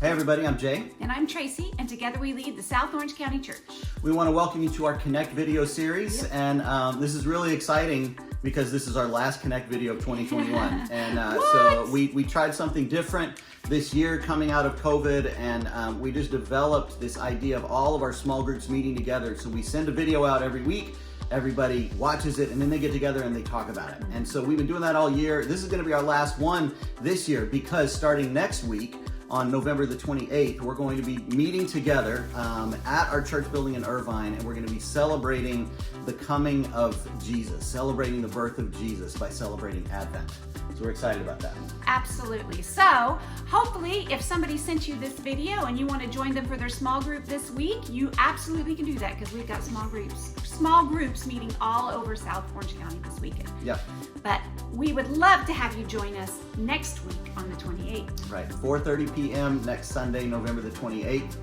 Hey everybody, I'm Jay. And I'm Tracy, and together we lead the South Orange County Church. We want to welcome you to our Connect video series, and this is really exciting because this is our last Connect video of 2021. And so we tried something different this year coming out of COVID, and we just developed this idea of all of our small groups meeting together. So we send a video out every week. Everybody watches it and then they get together and they talk about it. And so we've been doing that all year. This is going to be our last one this year because starting next week on November the 28th, we're going to be meeting together at our church building in Irvine, and we're going to be celebrating the coming of Jesus, celebrating the birth of Jesus by celebrating Advent. So we're excited about that. Absolutely. So hopefully if somebody sent you this video and you want to join them for their small group this week, you absolutely can do that because we've got small groups meeting all over South Orange County this weekend. Yep. But we would love to have you join us next week on the 28th. Right, 4:30 p.m. next Sunday, November the 28th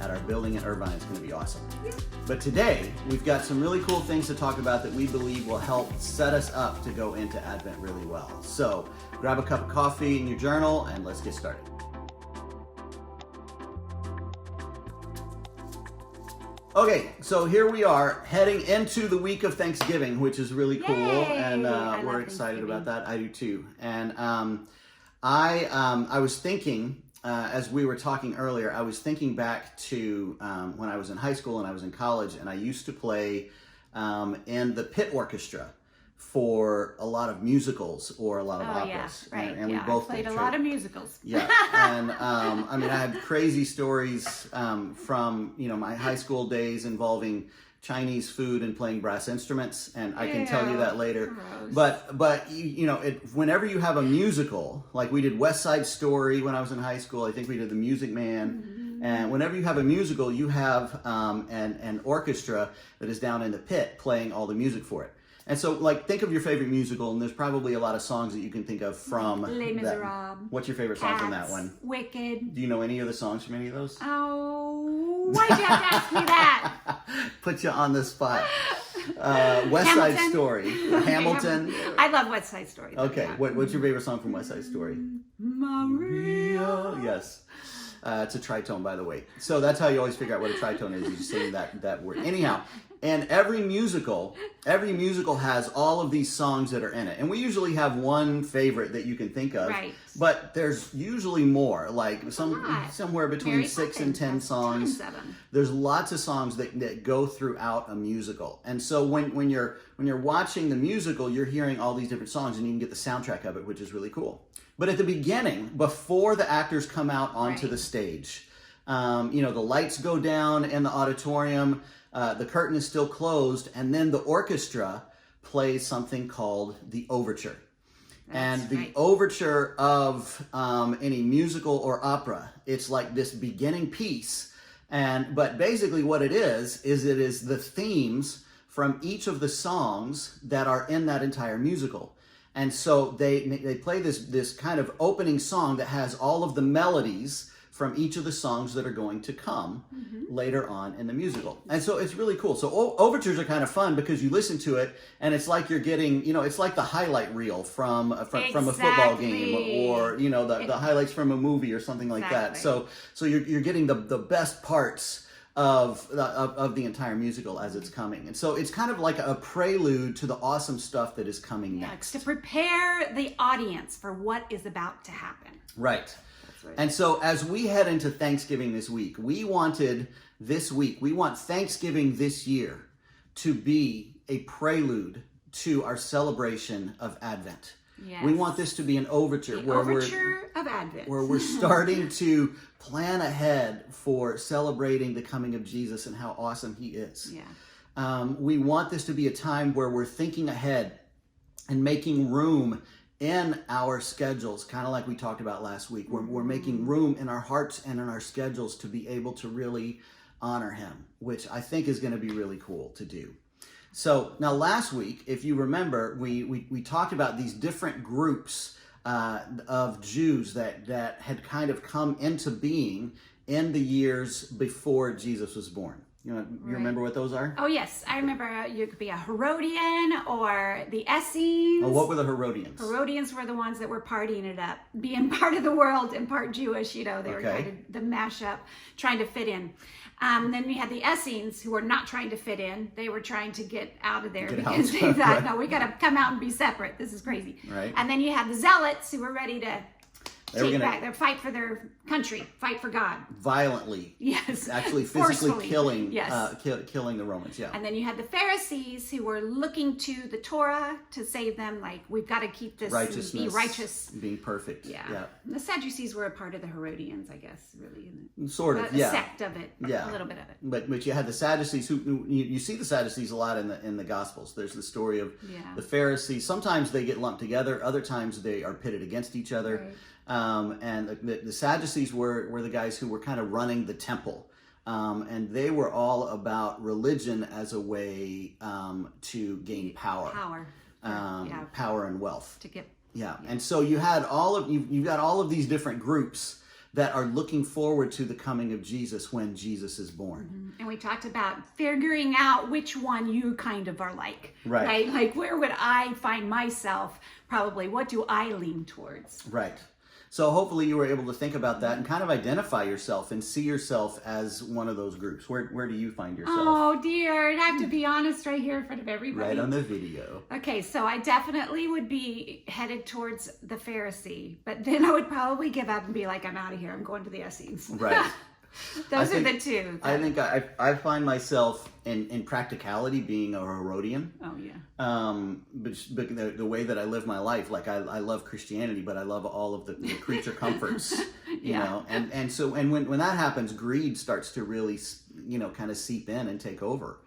at our building in Irvine. It's going to be awesome. Yeah. But today, we've got some really cool things to talk about that we believe will help set us up to go into Advent really well. So grab a cup of coffee in your journal and let's get started. Okay, so here we are heading into the week of Thanksgiving, which is really cool. Yay! And we're excited about that. I do too. And I was thinking, as we were talking earlier, I was thinking back to when I was in high school and I was in college, and I used to play in the pit orchestra for a lot of musicals or a lot of operas. Yeah, right. And yeah, we both I played did a lot of musicals. Yeah, and I mean, I had crazy stories from my high school days involving Chinese food and playing brass instruments, and I can tell you that later. Gross. But whenever you have a musical, like we did West Side Story when I was in high school, I think we did The Music Man. Mm-hmm. And whenever you have a musical, you have an orchestra that is down in the pit playing all the music for it. And so, like, think of your favorite musical, and there's probably a lot of songs that you can think of from Les Miserables. What's your favorite song from that Cats, one? Wicked. Do you know any of the songs from any of those? Oh, why'd you have to ask me that? Put you on the spot. West Side Story. Hamilton. I love West Side Story. Okay, what's your favorite song from West Side Story? Maria. Yes. It's a tritone, by the way. So that's how you always figure out what a tritone is. You just say that word. Anyhow, and every musical has all of these songs that are in it. And we usually have one favorite that you can think of. Right. But there's usually more, like somewhere between Mary 6 Poppins, and 10 that's songs. tons of them. There's lots of songs that go throughout a musical. And so when you're watching the musical, you're hearing all these different songs, and you can get the soundtrack of it, which is really cool. But at the beginning, before the actors come out onto the stage, the lights go down in the auditorium, the curtain is still closed, and then the orchestra plays something called the Overture. And the Overture of any musical or opera, it's like this beginning piece. But basically what it is the themes from each of the songs that are in that entire musical. And so they play this kind of opening song that has all of the melodies from each of the songs that are going to come later on in the musical. And so it's really cool. So overtures are kind of fun because you listen to it and it's like you're getting, it's like the highlight reel from a football game, or the highlights from a movie or something like that. So you're getting the best parts of the entire musical as it's coming. And so it's kind of like a prelude to the awesome stuff that is coming next. To prepare the audience for what is about to happen. Right. That's right. And so as we head into Thanksgiving this week, we want Thanksgiving this year to be a prelude to our celebration of Advent. Yes. We want this to be an overture of Advent. where we're starting to plan ahead for celebrating the coming of Jesus and how awesome he is. Yeah. We want this to be a time where we're thinking ahead and making room in our schedules, kind of like we talked about last week. We're making room in our hearts and in our schedules to be able to really honor him, which I think is going to be really cool to do. So now last week, if you remember, we talked about these different groups of Jews that had kind of come into being in the years before Jesus was born. You Right. remember what those are? Oh yes, I remember. You could be a Herodian or the Essenes. Oh, what were the Herodians? Herodians were the ones that were partying it up, being part of the world and part Jewish. You know, they were Okay. kind of the mashup, trying to fit in. Then we had the Essenes, who were not trying to fit in. They were trying to get out of there Get because out. they thought, Right. no, we got to come out and be separate. This is crazy. Right. And then you had the Zealots, who were ready to They were take gonna- back, they fight for their country, fight for God. Violently. Yes. Actually physically Forcefully. killing Yes. killing the Romans. Yeah. And then you had the Pharisees, who were looking to the Torah to save them. Like, we've got to keep this and Righteousness. be righteous. Being perfect. Yeah. Yeah. And the Sadducees were a part of the Herodians, I guess, really. Sort of. A Yeah. sect of it. Yeah. A little bit of it. But you had the Sadducees who you see the Sadducees a lot in the Gospels. There's the story of Yeah. the Pharisees. Sometimes they get lumped together. Other times they are pitted against each other. Right. And the Sadducees were the guys who were kind of running the temple. And they were all about religion as a way to gain power. Yeah. Power and wealth. To get. Yeah. And so you had you've got all of these different groups that are looking forward to the coming of Jesus when Jesus is born. And we talked about figuring out which one you kind of are like. Right. Like, where would I find myself? Probably, what do I lean towards? Right. So hopefully you were able to think about that and kind of identify yourself and see yourself as one of those groups. Where do you find yourself? Oh dear, I'd have to be honest right here in front of everybody. Right on the video. Okay, so I definitely would be headed towards the Pharisee, but then I would probably give up and be like, I'm out of here. I'm going to the Essenes. Right. Those I are think- the two. I think I find myself in practicality being a Herodian. Oh yeah. But the way that I live my life, like I love Christianity, but I love all of the creature comforts, you Yeah. know, and so when that happens, greed starts to really, kind of seep in and take over.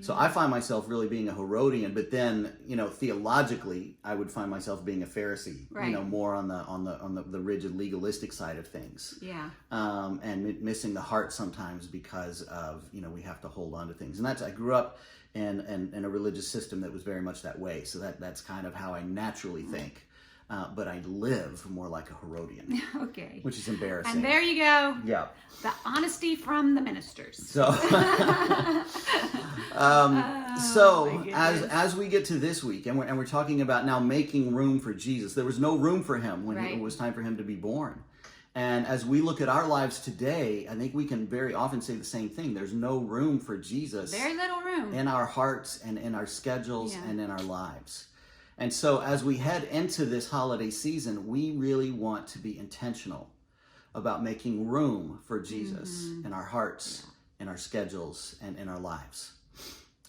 So I find myself really being a Herodian, but then, theologically, I would find myself being a Pharisee, Right. more on the rigid legalistic side of things. Yeah. And missing the heart sometimes because of, we have to hold on to things. And I grew up in a religious system that was very much that way. So that's kind of how I naturally think. But I live more like a Herodian, Okay. which is embarrassing. And there you go. Yeah. The honesty from the ministers. So, my goodness. as we get to this week, and we're talking about now making room for Jesus. There was no room for him when Right. it was time for him to be born. And as we look at our lives today, I think we can very often say the same thing. There's no room for Jesus Very little room. in our hearts and in our schedules Yeah. and in our lives. And so as we head into this holiday season, we really want to be intentional about making room for Jesus in our hearts, in our schedules, and in our lives.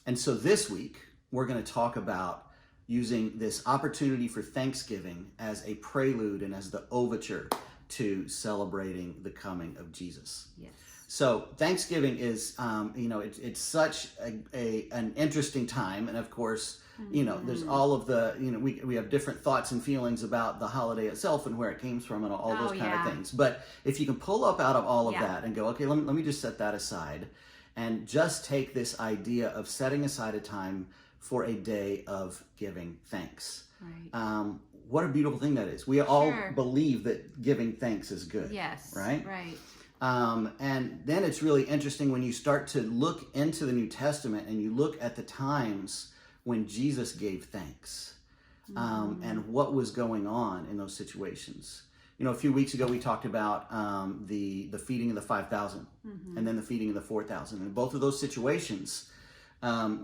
And so this week, we're going to talk about using this opportunity for Thanksgiving as a prelude and as the overture to celebrating the coming of Jesus. Yes. So Thanksgiving is, it's such an interesting time, and of course, there's all of the, we have different thoughts and feelings about the holiday itself and where it came from and all those kind of things. But if you can pull up out of all of that and go, okay, let me just set that aside, and just take this idea of setting aside a time for a day of giving thanks. Right. What a beautiful thing that is. We all Sure. believe that giving thanks is good. Yes. Right? Right. And then it's really interesting when you start to look into the New Testament and you look at the times when Jesus gave thanks and what was going on in those situations. A few weeks ago we talked about the feeding of the 5,000 and then the feeding of the 4,000. In both of those situations,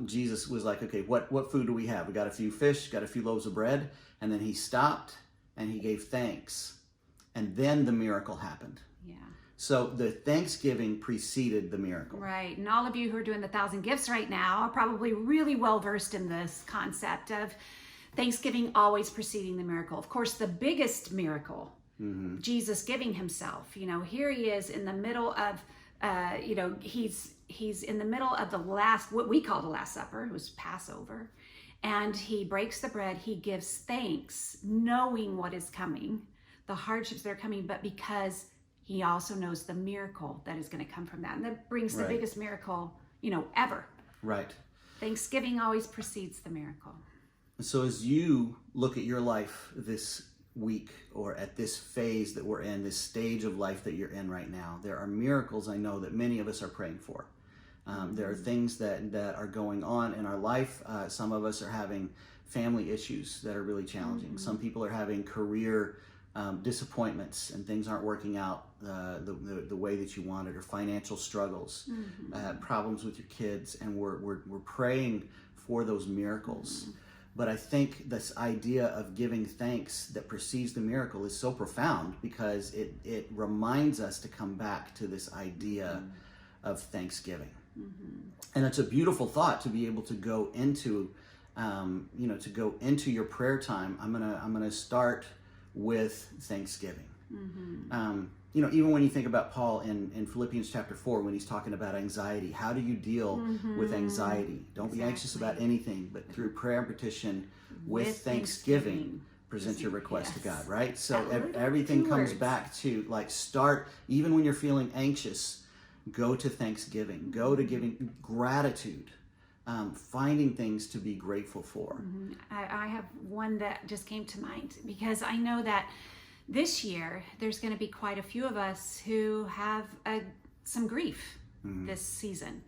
Jesus was like, okay, what food do we have? We got a few fish, got a few loaves of bread. And then he stopped and he gave thanks. And then the miracle happened. Yeah. So the Thanksgiving preceded the miracle. Right. And all of you who are doing the 1,000 gifts right now are probably really well versed in this concept of Thanksgiving always preceding the miracle. Of course, the biggest miracle, Jesus giving himself. Here he is in the middle of, he's in the middle of the last, what we call the Last Supper. It was Passover. And he breaks the bread. He gives thanks, knowing what is coming, the hardships that are coming, but because he also knows the miracle that is going to come from that. And that brings the Right. biggest miracle, ever. Right. Thanksgiving always precedes the miracle. So as you look at your life this week or at this phase that we're in, this stage of life that you're in right now, there are miracles I know that many of us are praying for. There are things that are going on in our life. Some of us are having family issues that are really challenging. Some people are having career disappointments and things aren't working out the way that you wanted, or financial struggles, problems with your kids, and we're praying for those miracles. But I think this idea of giving thanks that precedes the miracle is so profound, because it reminds us to come back to this idea of thanksgiving. And it's a beautiful thought to be able to go into, your prayer time. I'm gonna start with thanksgiving. Even when you think about Paul in Philippians chapter 4, when he's talking about anxiety, how do you deal with anxiety? Don't be anxious about anything, but through prayer and petition with thanksgiving, present your request to God, right? So everything comes back to start, even when you're feeling anxious, go to thanksgiving, go to giving gratitude, finding things to be grateful for. I have one that just came to mind, because I know that this year there's going to be quite a few of us who have some grief this season,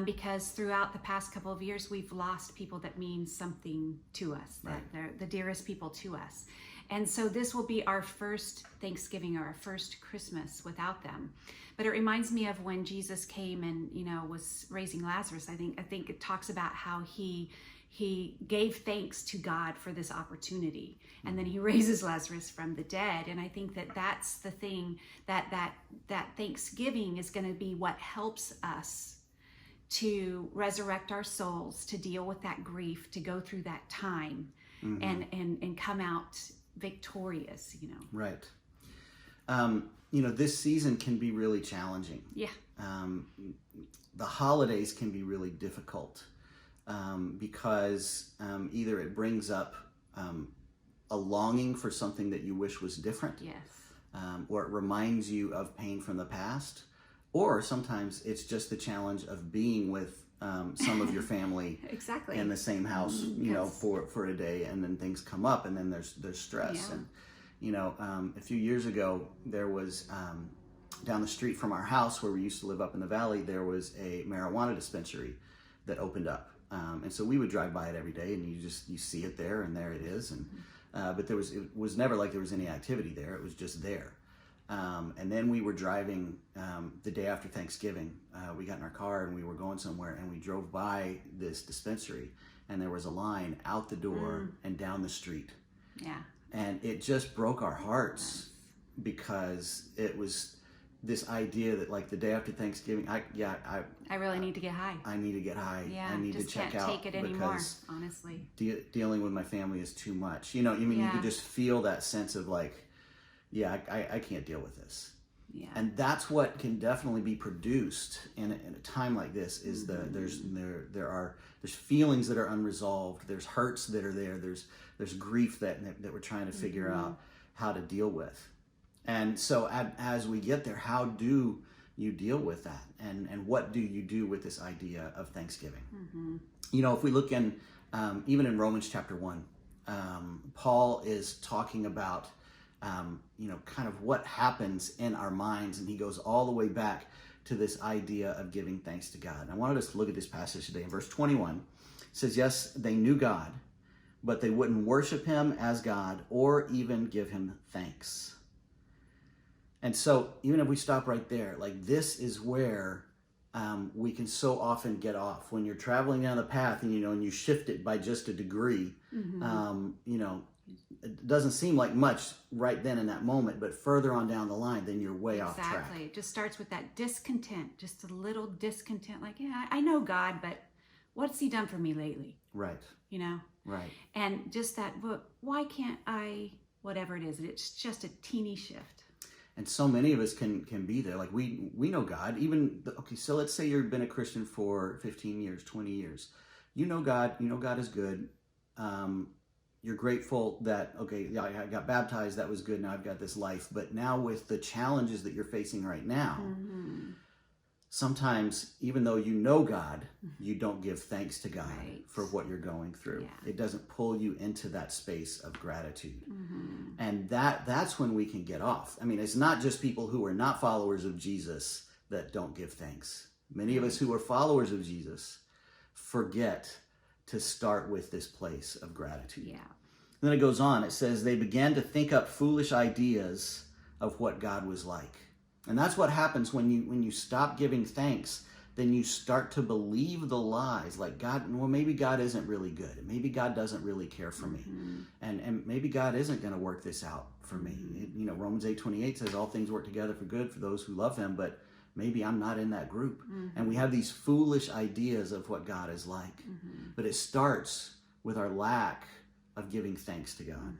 because throughout the past couple of years we've lost people that mean something to us, that they're the dearest people to us. And so this will be our first Thanksgiving, or our first Christmas without them. But it reminds me of when Jesus came and was raising Lazarus. I think it talks about how he gave thanks to God for this opportunity, and then he raises Lazarus from the dead. And I think that that's the thing, that Thanksgiving is going to be what helps us to resurrect our souls, to deal with that grief, to go through that time, and come out victorious. Right. This season can be really challenging. Yeah. The holidays can be really difficult, because either it brings up a longing for something that you wish was different, or it reminds you of pain from the past, or sometimes it's just the challenge of being with some of your family exactly in the same house, for a day, and then things come up, and then there's stress. And a few years ago, there was down the street from our house, where we used to live up in the valley, there was a marijuana dispensary that opened up, and so we would drive by it every day, and you see it there, and there it is. And but it was never like there was any activity there. It was just there. And then we were driving the day after Thanksgiving. We got in our car and we were going somewhere, and we drove by this dispensary, and there was a line out the door and down the street. Yeah. And it just broke our hearts, because it was this idea that the day after Thanksgiving, I really need to get high. I need to get high. Yeah, I need to check out, take it anymore, because honestly. Dealing with my family is too much. You could just feel that sense of I can't deal with this. Yeah. And that's what can definitely be produced in a time like this, is there's feelings that are unresolved, there's hurts that are there, there's grief that we're trying to figure out how to deal with. And so as we get there, how do you deal with that? And what do you do with this idea of Thanksgiving? If we look in, even in Romans chapter 1, Paul is talking about kind of what happens in our minds, and he goes all the way back to this idea of giving thanks to God. And I wanted us to look at this passage today. In verse 21, it says, yes, they knew God, but they wouldn't worship him as God or even give him thanks. And so even if we stop right there, this is where we can so often get off. When you're traveling down the path and you shift it by just a degree, it doesn't seem like much right then in that moment, but further on down the line, then you're way off track. Exactly. It just starts with that discontent, just a little discontent. I know God, but what's he done for me lately? Right. Right. And just that, but why can't I, whatever it is, it's just a teeny shift. And so many of us can be there. We know God, so let's say you've been a Christian for 15 years, 20 years. God is good. You're grateful that, I got baptized, that was good, now I've got this life. But now with the challenges that you're facing right now, sometimes, even though you know God, you don't give thanks to God for what you're going through. Yeah. It doesn't pull you into that space of gratitude. And that's when we can get off. It's not just people who are not followers of Jesus that don't give thanks. Many of us who are followers of Jesus forget to start with this place of gratitude. Yeah. Then it goes on. It says they began to think up foolish ideas of what God was like. And that's what happens when you stop giving thanks. Then you start to believe the lies, like God, well, maybe God isn't really good. Maybe God doesn't really care for me. And maybe God isn't going to work this out for me. Romans 8:28 says all things work together for good for those who love him, but maybe I'm not in that group. And we have these foolish ideas of what God is like. But it starts with our lack of giving thanks to God.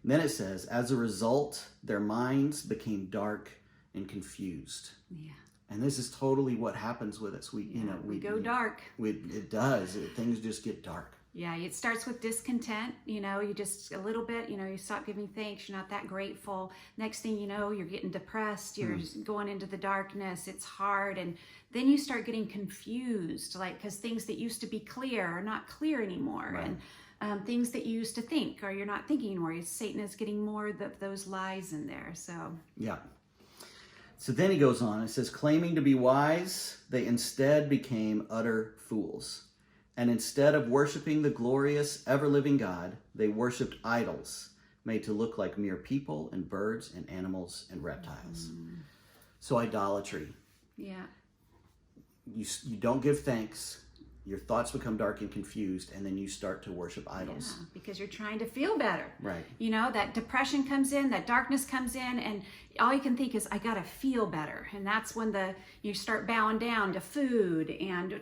Then it says, as a result, their minds became dark and confused. Yeah. And this is totally what happens with us. We go dark. It does. Things just get dark. Yeah, it starts with discontent. You just a little bit, you stop giving thanks. You're not that grateful. Next thing you know, you're getting depressed. You're going into the darkness. It's hard. And then you start getting confused, because things that used to be clear are not clear anymore. Right. And things that you used to think, or you're not thinking anymore. Satan is getting more of those lies in there. So yeah. So then he goes on. It says, claiming to be wise, they instead became utter fools. And instead of worshiping the glorious, ever-living God, they worshiped idols made to look like mere people and birds and animals and reptiles. So idolatry. Yeah. You don't give thanks. Your thoughts become dark and confused, and then you start to worship idols. Yeah, because you're trying to feel better. Right. That depression comes in, that darkness comes in, and all you can think is, I got to feel better. And that's when you start bowing down to food and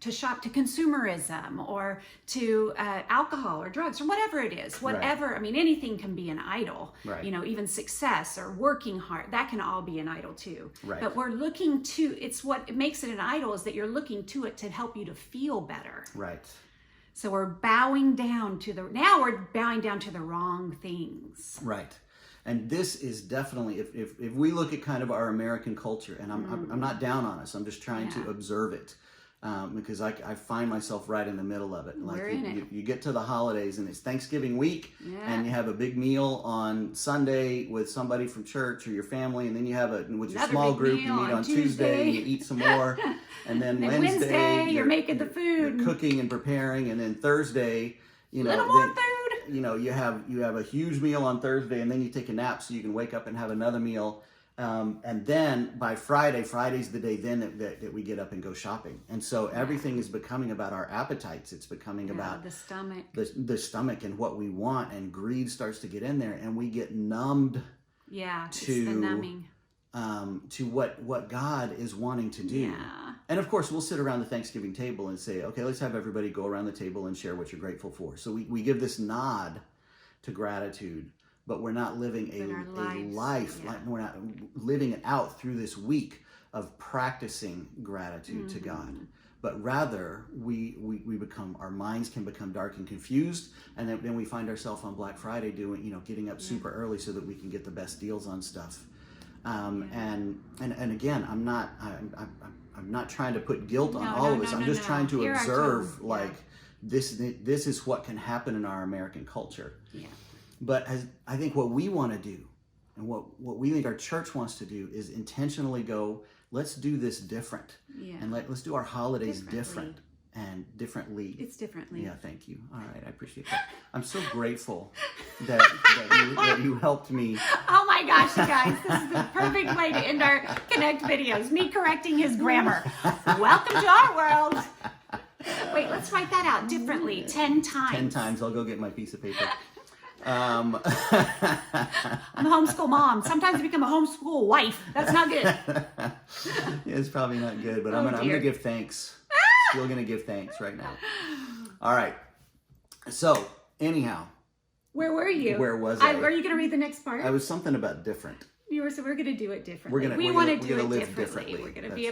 to shop, to consumerism, or to alcohol or drugs or whatever it is. Whatever, Right. Anything can be an idol. Right. Even success or working hard, that can all be an idol too. Right. But we're looking to, it's what makes it an idol is that you're looking to it to help you to feel better. Right. So we're bowing down to the wrong things. Right. And this is definitely, if we look at kind of our American culture, and I'm not down on us, I'm just trying to observe it, because I find myself right in the middle of it. Like you get to the holidays and it's Thanksgiving week, and you have a big meal on Sunday with somebody from church or your family, and then you have with your small group, you meet on Tuesday and you eat some more, and then Wednesday you're making the food, you're cooking and preparing, and then Thursday, little more food. You have a huge meal on Thursday, and then you take a nap so you can wake up and have another meal. And then by Friday's the day then that we get up and go shopping. And so everything is becoming about our appetites. It's becoming about the stomach. The stomach and what we want, and greed starts to get in there, and we get numbed it's the numbing. To what God is wanting to do. Yeah. And of course, we'll sit around the Thanksgiving table and say, okay, let's have everybody go around the table and share what you're grateful for. So we give this nod to gratitude, but we're not living a life, we're not living it out through this week of practicing gratitude to God. But rather, our minds can become dark and confused, and then we find ourselves on Black Friday getting up super early so that we can get the best deals on stuff. And again, I'm not trying to put guilt on all of us. I'm just trying to observe this is what can happen in our American culture. Yeah. But I think what we want to do, and what we think our church wants to do, is intentionally go, let's do this different. Yeah. And let's do our holidays different. And differently. It's differently. Yeah, thank you. All right, I appreciate that. I'm so grateful that you helped me. Oh my gosh, you guys, this is the perfect way to end our Connect videos. Me correcting his grammar. Welcome to our world. Wait, let's write that out differently. 10 times. 10 times. I'll go get my piece of paper. I'm a homeschool mom. Sometimes I become a homeschool wife. That's not good. It's probably not good, but I'm gonna give thanks. Still gonna give thanks right now. All right. So anyhow, where were you? Where was I? Are you gonna read the next part? I was something about different. So we're gonna do it differently. We want to do live it differently. We're gonna be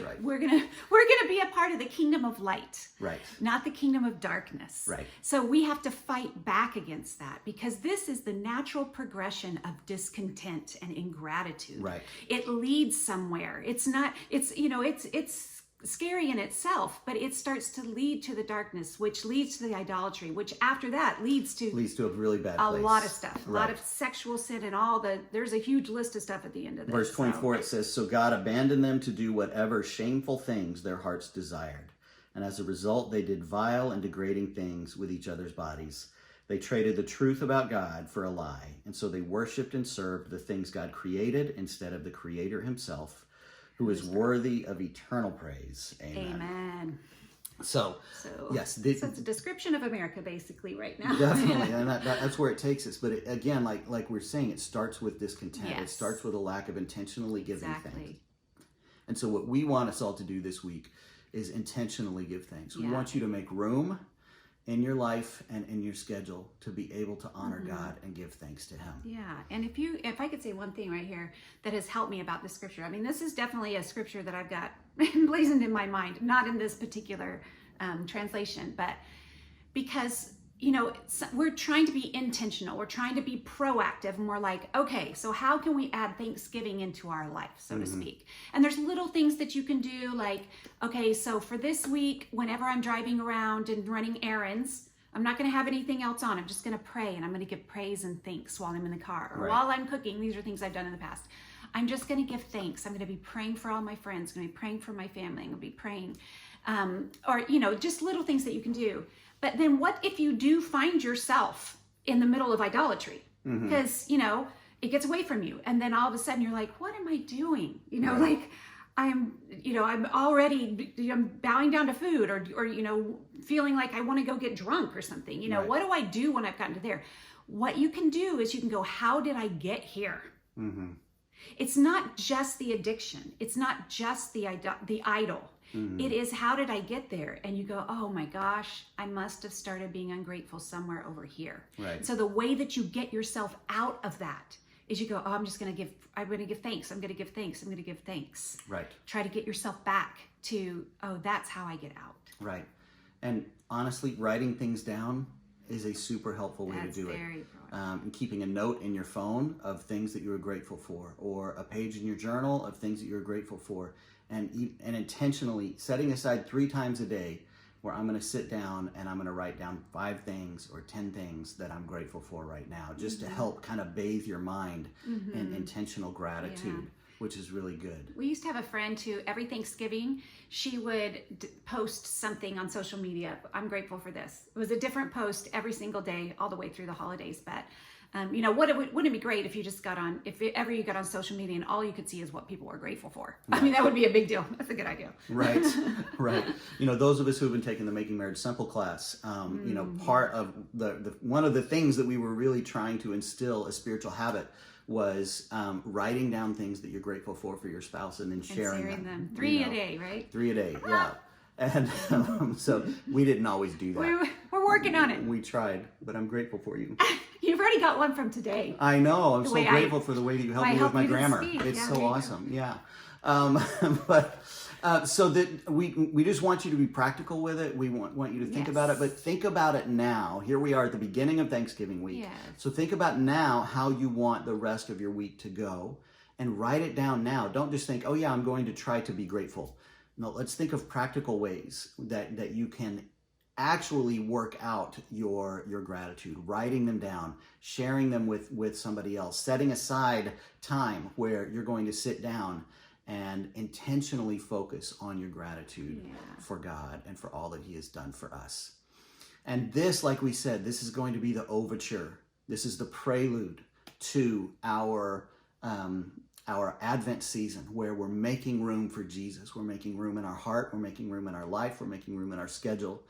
a part of the kingdom of light. Right. Not the kingdom of darkness. Right. So we have to fight back against that, because this is the natural progression of discontent and ingratitude. Right. It leads somewhere. It's not. It's scary in itself, but it starts to lead to the darkness, which leads to the idolatry, which after that leads to a really bad a place. lot of stuff, a lot Right. of sexual sin and there's a huge list of stuff at the end of this. Verse 24, it says, "So God abandoned them to do whatever shameful things their hearts desired. And as a result, they did vile and degrading things with each other's bodies. They traded the truth about God for a lie. And so they worshiped and served the things God created instead of the Creator himself, who is worthy of eternal praise." Amen. Amen. So yes, so it's a description of America basically right now. definitely, and that's where it takes us. But again, like we're saying, it starts with discontent. It Yes. starts with a lack of intentionally giving Exactly. thanks. And so what we want us all to do this week is intentionally give thanks. We Yeah. want you to make room in your life and in your schedule to be able to honor God and give thanks to him. Yeah, and if I could say one thing right here that has helped me about this scripture, I mean, this is definitely a scripture that I've got emblazoned in my mind, not in this particular translation, but because, we're trying to be intentional, we're trying to be proactive, and we're like, okay, so how can we add Thanksgiving into our life, so to speak? And there's little things that you can do, like, okay, so for this week, whenever I'm driving around and running errands, I'm not going to have anything else on. I'm just going to pray, and I'm going to give praise and thanks while I'm in the car. Or Right. while I'm cooking, these are things I've done in the past. I'm just going to give thanks. I'm going to be praying for all my friends. I'm going to be praying for my family. I'm going to be praying, or, just little things that you can do. But then what if you do find yourself in the middle of idolatry? Because, it gets away from you. And then all of a sudden you're like, what am I doing? Right. Like I'm already, I'm bowing down to food or, feeling like I want to go get drunk or something. Right. What do I do when I've gotten to there? What you can do is you can go, how did I get here? It's not just the addiction. It's not just the idol. It is, how did I get there? And you go, oh my gosh, I must have started being ungrateful somewhere over here. Right. So the way that you get yourself out of that is you go, oh, I'm going to give thanks. I'm going to give thanks. I'm going to give thanks. Right. Try to get yourself back to, oh, that's how I get out. Right. And honestly, writing things down is a super helpful way That's to do it. very And keeping a note in your phone of things that you were grateful for, or a page in your journal of things that you're grateful for, and intentionally setting aside 3 times a day where I'm going to sit down and I'm going to write down 5 things or 10 things that I'm grateful for right now, just to help kind of bathe your mind in intentional gratitude, which is really good. We used to have a friend who every Thanksgiving, she would post something on social media. I'm grateful for this. It was a different post every single day, all the way through the holidays. But, wouldn't it be great if you just if ever you got on social media and all you could see is what people were grateful for? I mean, that would be a big deal. That's a good idea. Right, right. Those of us who've been taking the Making Marriage Simple class, part of one of the things that we were really trying to instill a spiritual habit was writing down things that you're grateful for your spouse and then sharing them. 3 a day, right? 3 a day, yeah. And so we didn't always do that. We're working on it. We tried, but I'm grateful for you. You've already got one from today. I know. I'm so grateful for the way that you helped me with my grammar. It's Yeah, so awesome. Yeah. So that we just want you to be practical with it. We want you to think about it, but think about it now. Here we are at the beginning of Thanksgiving week. Yes. So think about now how you want the rest of your week to go, and write it down now. Don't just think, oh yeah, I'm going to try to be grateful. No, let's think of practical ways that you can actually work out your gratitude, writing them down, sharing them with somebody else, setting aside time where you're going to sit down and intentionally focus on your gratitude for God and for all that he has done for us. And this, like we said, this is going to be the overture. This is the prelude to our Advent season, where we're making room for Jesus. We're making room in our heart. We're making room in our life. We're making room in our schedule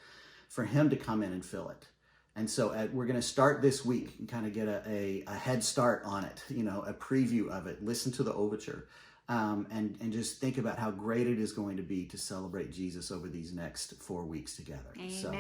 for him to come in and fill it. And so we're going to start this week and kind of get a head start on it, a preview of it. Listen to the overture and just think about how great it is going to be to celebrate Jesus over these next 4 weeks together. Amen. So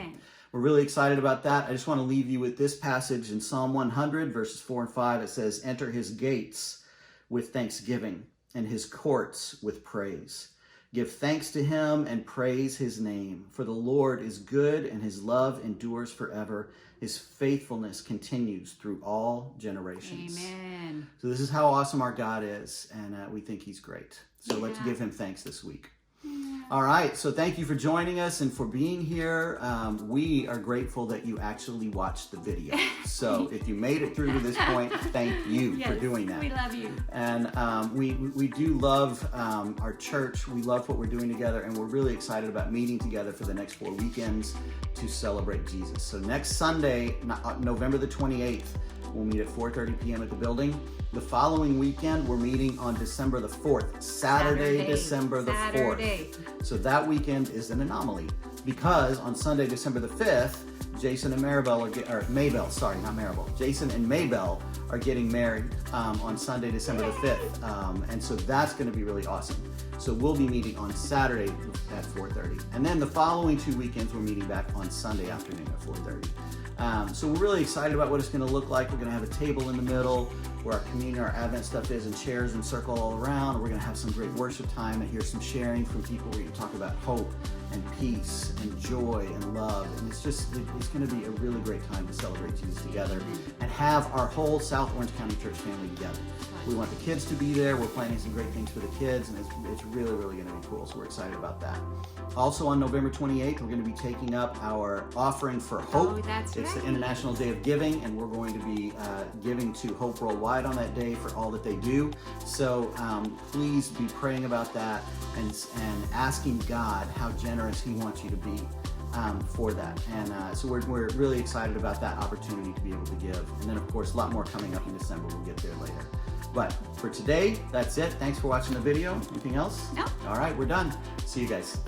we're really excited about that. I just want to leave you with this passage in Psalm 100, verses 4 and 5. It says, "Enter his gates with thanksgiving and his courts with praise. Give thanks to him and praise his name. For the Lord is good and his love endures forever. His faithfulness continues through all generations." Amen. So this is how awesome our God is, and we think he's great. So let's give him thanks this week. Yeah. All right, so thank you for joining us and for being here. We are grateful that you actually watched the video. So if you made it through to this point, thank you for doing that. We love you. And we do love our church. We love what we're doing together, and we're really excited about meeting together for the next 4 weekends to celebrate Jesus. So next Sunday, November the 28th, we'll meet at 4:30 p.m. at the building. The following weekend, we're meeting on December the 4th, Saturday, December the 4th. So that weekend is an anomaly because on Sunday, December the 5th, Jason and Jason and Maybell are getting married on Sunday, December the 5th. And so that's going to be really awesome. So we'll be meeting on Saturday at 4:30. And then the following 2 weekends, we're meeting back on Sunday afternoon at 4:30. So we're really excited about what it's going to look like. We're going to have a table in the middle where our communion, our Advent stuff is, and chairs and circle all around. We're going to have some great worship time and hear some sharing from people. We're going to talk about hope and peace and joy and love. And it's going to be a really great time to celebrate Jesus together and have our whole South Orange County Church family together. We want the kids to be there. We're planning some great things for the kids, and it's really, really going to be cool. So we're excited about that. Also on November 28th, we're going to be taking up our offering for Hope. Oh, that's It's right. the International Day of Giving, and we're going to be giving to Hope Worldwide on that day for all that they do. So please be praying about that and asking God how generous He wants you to be for that. And so we're really excited about that opportunity to be able to give. And then, of course, a lot more coming up in December. We'll get there later. But for today, that's it. Thanks for watching the video. Anything else? No. All right, we're done. See you guys.